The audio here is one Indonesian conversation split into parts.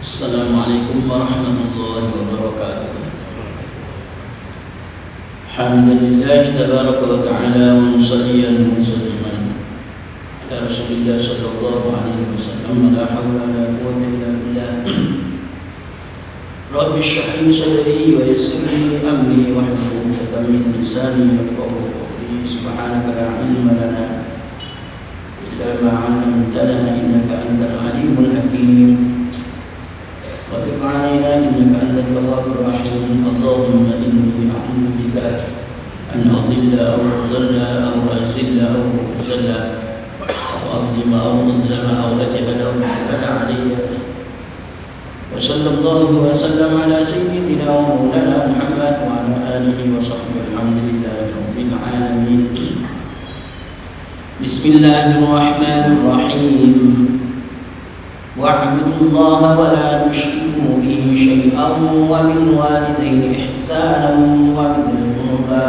Assalamualaikum warahmatullahi wabarakatuh. Alhamdulillah tabaraka wa ta'ala wa musalliyan wa musalliman ala Rasulillah sallallahu alaihi wasallam. La hawla wa la quwwata illa billah. Rabbi shrah li sadri wa yassir li amri wahlul 'uqdatam min lisani yafqahu qawli. Subhanaka la ilma lana illa ma 'allamtana innaka antal alimul hakim. وتب علينا إنك أنت التواب الرحيم. اللهم إني أعوذ بك أن أضل أو أضل أو أزل أو أزل أو أظلم أو أظلم أو أجهل أو أجهل علي. وصلى الله وسلم على سيدنا ومولانا محمد وعلى آله وصحبه. الحمد لله رب العالمين. بسم الله الرحمن الرحيم. واعبدوا الله ولا تشركوا به شيئا وبالوالدين إحسانا وبذي القربى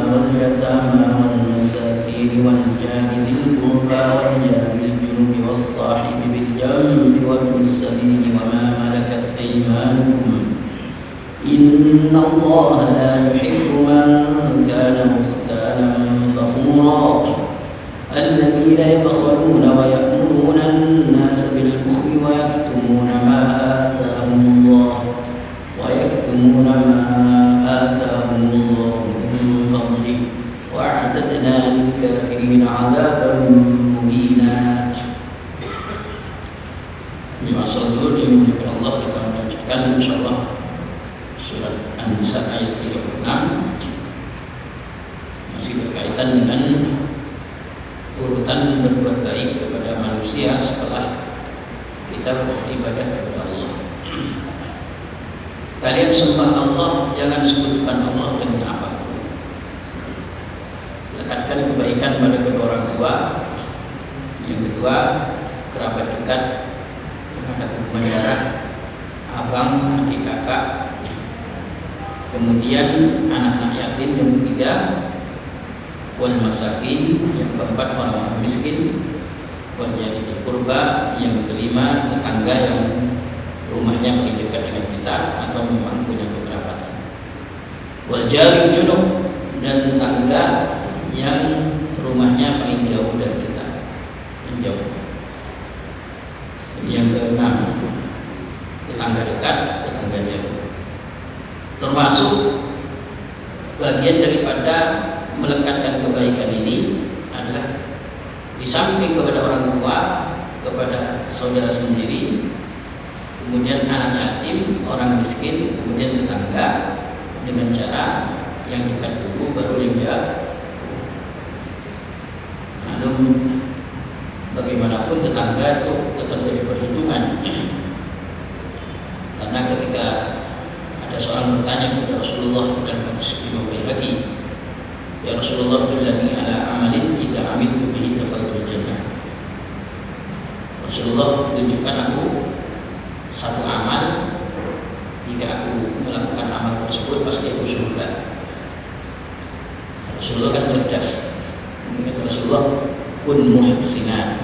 واليتامى والمساكين والجار ذي القربى والجار الجنب والصاحب بالجنب وابن السبيل وما ملكت أيمانكم إن الله لا يحب من كان مختالا فخورا. الذين يبخلون ويأمرون الناس بالبخل ويكتمون ما آتاهم الله من فضله وأعتدنا للكافرين عذابا مهينا. Dimaksud dulu diminta Allah, kita membacakan insyaallah surat An-Nisa ayat 36, masih berkaitan dengan urutan berbuat baik kepada manusia setelah kita beribadah kepada Allah. Kalian sembah Allah, jangan sekutukan Allah dengan apapun. Letakkan kebaikan pada kedua orang tua. Yang kedua, kerabat dekat, ada hubungan darah, abang, adik, kakak. Kemudian anak-anak yatim. Yang ketiga, wal masakin. Yang keempat, orang-orang miskin. Wal jari dzil qurba. Yang kelima, tetangga yang rumahnya paling dekat dengan kita atau memang punya kekerabatan. Wal jari junub. Dan tetangga yang rumahnya paling jauh dari kita, yang jauh. Yang keenam, tetangga dekat, tetangga jauh. Termasuk bagian daripada melekatkan kebaikan ini adalah di samping kepada orang tua, kepada saudara sendiri, kemudian anak yatim, orang miskin, kemudian tetangga, dengan cara yang dekat dulu baru yang jauh. Namun bagaimanapun tetangga itu tetap jadi perhitungan. Karena ketika ada seorang bertanya kepada Rasulullah dan hadis Imam Baihaqi, ya Rasulullah, dullani ala amalin idza amiltu bihi dakhaltul jannah. Rasulullah, tunjukkan aku satu amal, jika aku melakukan amal tersebut pasti aku surga. Rasulullah kan cerdas. Mengingat Rasulullah, kun muhsinan.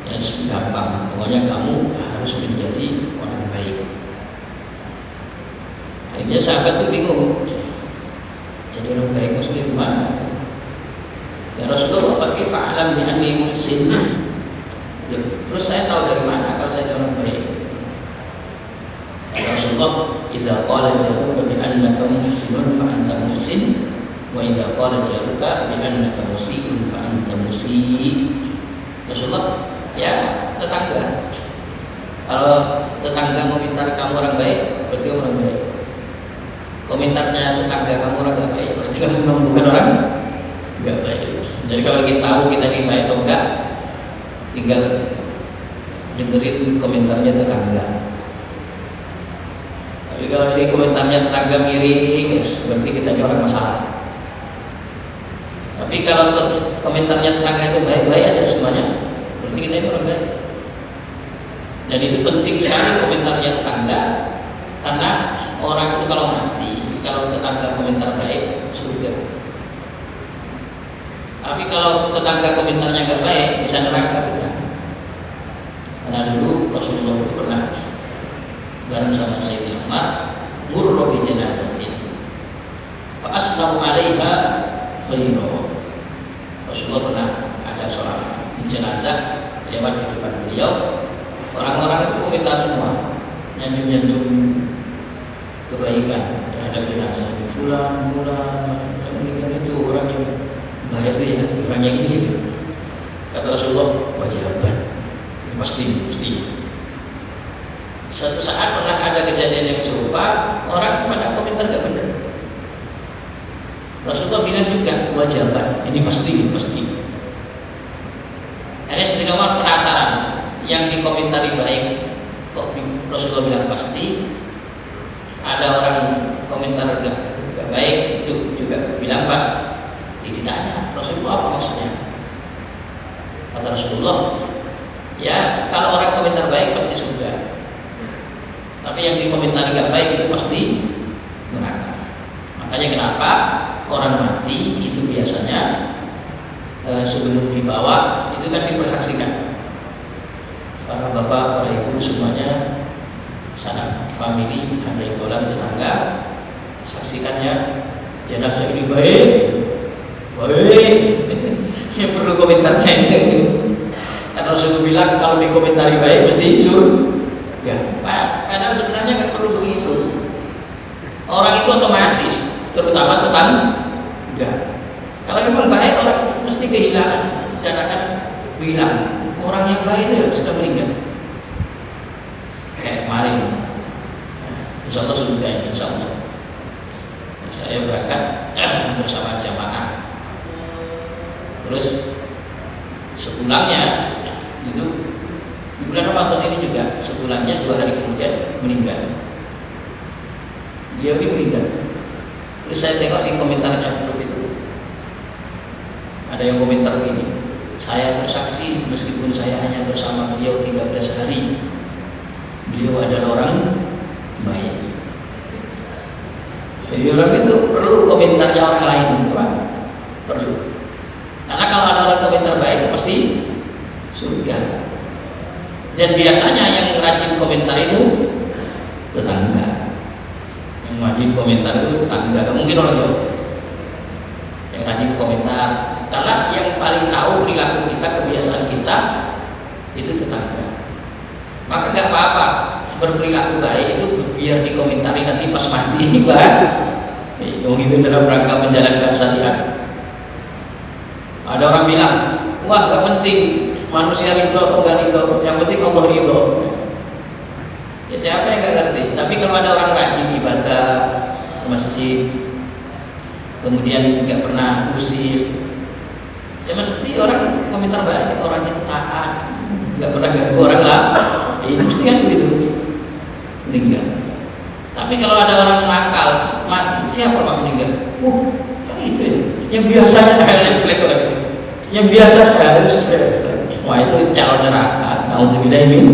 Ya gampang, pokoknya kamu harus menjadi orang baik. Akhirnya sahabat itu bingung. Jadi orang baik maksudnya gimana? Ya Rasulullah, fakih fa'alam bi anni muhsin. Terus saya tahu dari mana kalau saya orang baik? Ya Rasulullah, idza qala jaruka bi annaka muhsinun fa anta muhsin, wa idza qala jaruka bi annaka musii'un fa anta musii'. Rasulullah, ya tetangga. Kalau tetangga komentar kamu orang baik, berarti orang baik. Komentarnya tetangga kamu orang gak baik, berarti kamu memang bukan orang gak baik. Jadi kalau kita tahu kita ini baik atau enggak, tinggal dengerin komentarnya tetangga. Tapi kalau ini komentarnya tetangga miring, berarti kita ini orang masalah. Tapi kalau komentarnya tetangga itu baik-baik aja semuanya, berarti kita ini orang baik. Dan itu penting sekali komentarnya tetangga, karena orang itu kalau mati, kalau tetangga komentar baik, surga. Tapi kalau tetangga komentarnya nggak baik, bisa neraka kita. Rasulullah itu pernah bareng sama Sayyidina Umar murra bi janazatin fa aslamu 'alaiha ghayra. Rasulullah pernah ada seorang jenazah lewat di depan beliau, orang-orang itu komentar semua, nyanjung-nyanjung kebaikan terhadap jenazah. Fulan yang meninggal itu orang yang baik itu ya, orang yang ini itu. Kata Rasulullah, wajiban, pasti. Suatu saat pernah ada kejadian yang serupa, orang pada komentar gak benar. Rasulullah bilang juga wajiban, ini pasti. Akhirnya Sayyidina Umar penasaran, yang dikomentari baik kok Rasulullah bilang pasti, ada orang komentar gak baik itu juga bilang pas. Ditanya Rasulullah apa maksudnya? Kata Rasulullah, ya kalau orang komentar baik pasti surga, tapi yang dikomentari gak baik itu pasti neraka. Makanya kenapa orang mati itu biasanya sebelum dibawa itu kan dipersaksikan para bapak, para ibu semuanya, sanak famili, handai tolan, tetangga, saksikannya jenazah ini baik. Yang perlu komentarnya itu. Karena Rasulullah bilang kalau dikomentari baik mesti surga. Padahal sebenarnya nggak perlu begitu. Orang itu otomatis, terutama tetangga. Kalau memang baik orang mesti kehilangan dan akan bilang orang yang baik itu sudah meninggal. Kayak kemarin, insya Allah surga ini, insya Allah. Saya berangkat bersama jamaah. Terus sepulangnya itu di bulan Ramadan ini juga sebulannya 2 hari kemudian meninggal. Dia meninggal. Terus saya tengok di komentarnya grup itu ada yang komentar begini, saya bersaksi meskipun saya hanya bersama beliau 13 hari, beliau adalah orang baik. Jadi orang itu perlu komentarnya orang lain, Pak. Perlu. Karena kalau ada orang komentar baik pasti surga. Dan biasanya yang rajin komentar itu tetangga. Yang rajin komentar itu tetangga. Gak mungkin orang jauh. Yang rajin komentar. Karena yang paling tahu perilaku kita, kebiasaan kita itu tetangga. Maka gak apa-apa berperilaku baik itu biar dikomentari nanti pas mati, Pak. Yang itu dalam rangka menjalankan syariat. Ada orang bilang, wah gak penting manusia ridho atau gak ridho, yang penting Allah ridho. Ya siapa yang gak ngerti? Tapi kalau ada orang rajin ibadah ke masjid, kemudian gak pernah usil, ya mesti orang komentar baik, orang itu taat, gak pernah ganggu orang lah. Ini mesti kan begitu. Meninggal. Tapi kalau ada orang nakal mati, siapa Pak meninggal? Yang itu ya, yang biasanya refleks orang itu. Yang biasa harus refleks. Wah itu calon neraka. Nauzubillah min.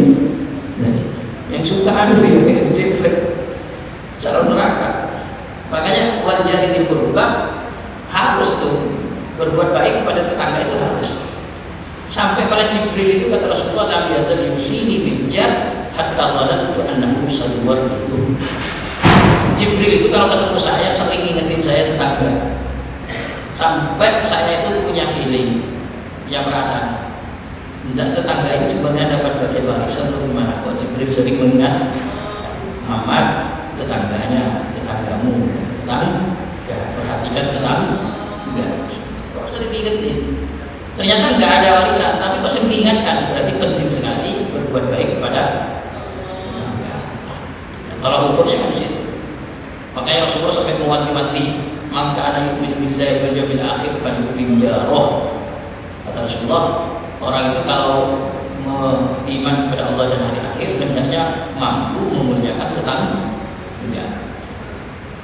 Yang suka refleks calon neraka. Makanya wajah di qurba harus tuh berbuat baik kepada tetangga itu harus. Sampai pada Jibril itu kata Rasulullah dalam biasa diusini bijar hatta waladtu annahu sayuwarrithu. Jibril itu kalau ketemu saya sering ingetin saya tetangga. Sampai saya itu punya feeling, punya perasaan. Dan tetangga ini sebenarnya dapat bagian warisan atau gimana? Kok Jibril sering mengingat Muhammad, tetanggamu, tetangga, perhatikan tetangga. Kok sering diingetin? Ternyata nggak ada warisan, tapi kok sering diingatkan. Berarti penting sekali berbuat baik kepada tetangga. Tolak ukurnya kan di situ. Makanya Rasulullah sampai mewanti-wanti, maka anak yu'min billahi wal yawmil akhir falyukrim jarah. Kata Rasulullah, orang itu kalau beriman kepada Allah dan hari akhir hendaknya mampu memuliakan tetangga.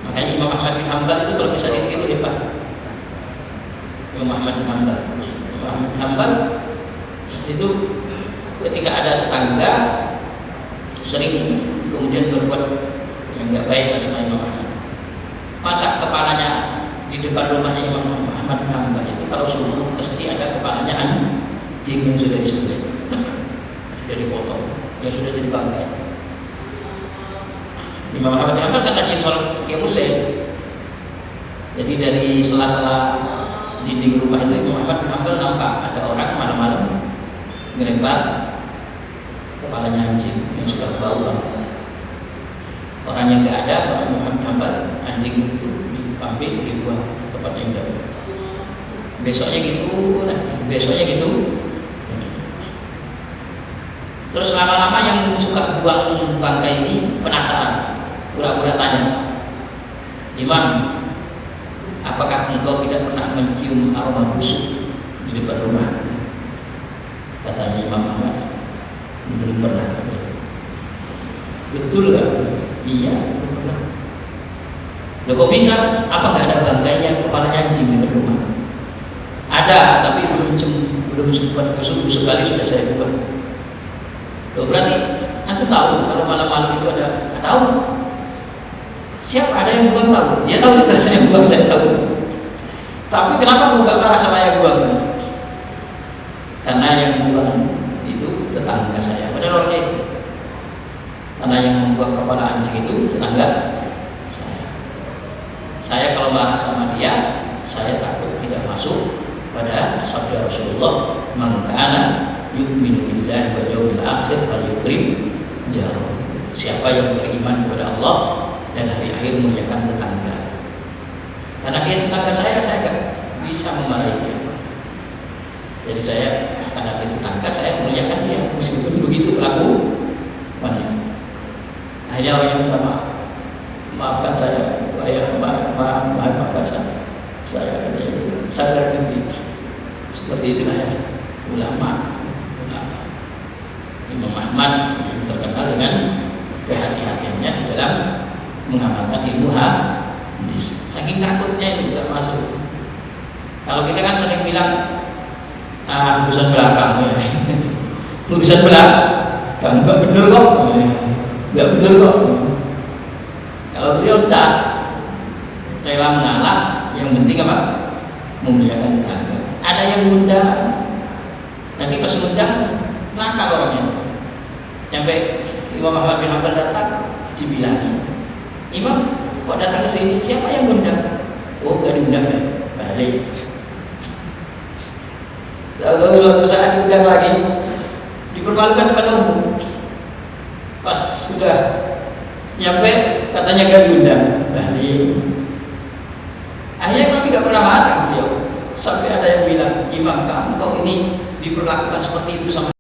Makanya Imam Ahmad bin Hanbal itu kalau bisa ditiru hebat. Imam Ahmad bin Hanbal itu ketika ada tetangga sering kemudian berbuat yang tidak baik sama Imam Ahmad. Masa kepalanya di depan rumahnya Imam Ahmad bin Hanbal itu kalau subuh pasti ada kepalanya anjing yang sudah disembelih, sudah dipotong, yang sudah Imam Ahmad bin Hanbal kan rajin sholat qiyamul lail. Jadi dari sela-sela dinding rumah itu Imam Ahmad bin Hanbal nampak ada orang malam-malam ngelempar kepalanya anjing yang sudah bau. Orangnya nggak ada, soal Imam Ahmad bin Hanbal, anjing itu diambil dibuang tempat yang jauh. Besoknya gitu. Terus lama-lama yang suka buang bangkai ini penasaran, pura-pura tanya, Imam, apakah engkau tidak pernah mencium aroma busuk di depan rumah? Katanya Imam Ahmad, belum pernah. Betul gak? Iya, belum pernah. Loh kok bisa? Apa nggak ada bangkainya kepalanya anjing di depan rumah? Ada, tapi belum sempat busuk-busuk kali sudah saya buang. Loh berarti aku tahu kalau malam-malam itu ada. Tahu? Siapa ada yang buang tahu? Dia tahu juga saya buang, saya tahu. Tapi kenapa aku nggak marah sama yang buang? Karena yang buang itu tetangga saya. Padahal orangnya itu. Karena yang membuang kepala anjing itu tetangga saya. Saya kalau marah sama dia, saya takut tidak masuk pada sabda Rasulullah, "Man kana yu'minu billahi wal yawmil akhir falyukrim jarahu." Siapa yang beriman kepada Allah dan hari akhir, muliakan tetangga. Karena dia tetangga saya gak bisa memarahi dia. Jadi saya, karena dia tetangga, saya muliakan dia meskipun begitu kelakuannya. Akhirnya orang yang minta maaf, maafkan saya, maafkan saya sadar diri. Seperti itulah ya ulama. Imam Ahmad terkenal dengan kehati-hatiannya di dalam mengamalkan ilmu hadis. Saking takutnya itu tidak masuk. Kalau kita kan sering bilang urusan belakang ya. Urusan belakang enggak benar kok. Kalau beliau tak rela mengalah, yang penting apa? Memuliakan tetangga. Ada yang muda, nanti pas undang nakal orangnya. Sampai Imam Ahmad bin Hanbal datang, dibilangin, Imam, kok datang ke sini? Siapa yang undang? Oh, gak diundang ya? Balik. Lalu suatu saat diundang lagi, dipermalukan depan umum. Pas sudah nyampe, katanya gak diundang, balik. Akhirnya kami gak pernah marah beliau. Sampai ada yang bilang, Imam, kamu kok ini diperlakukan seperti itu sama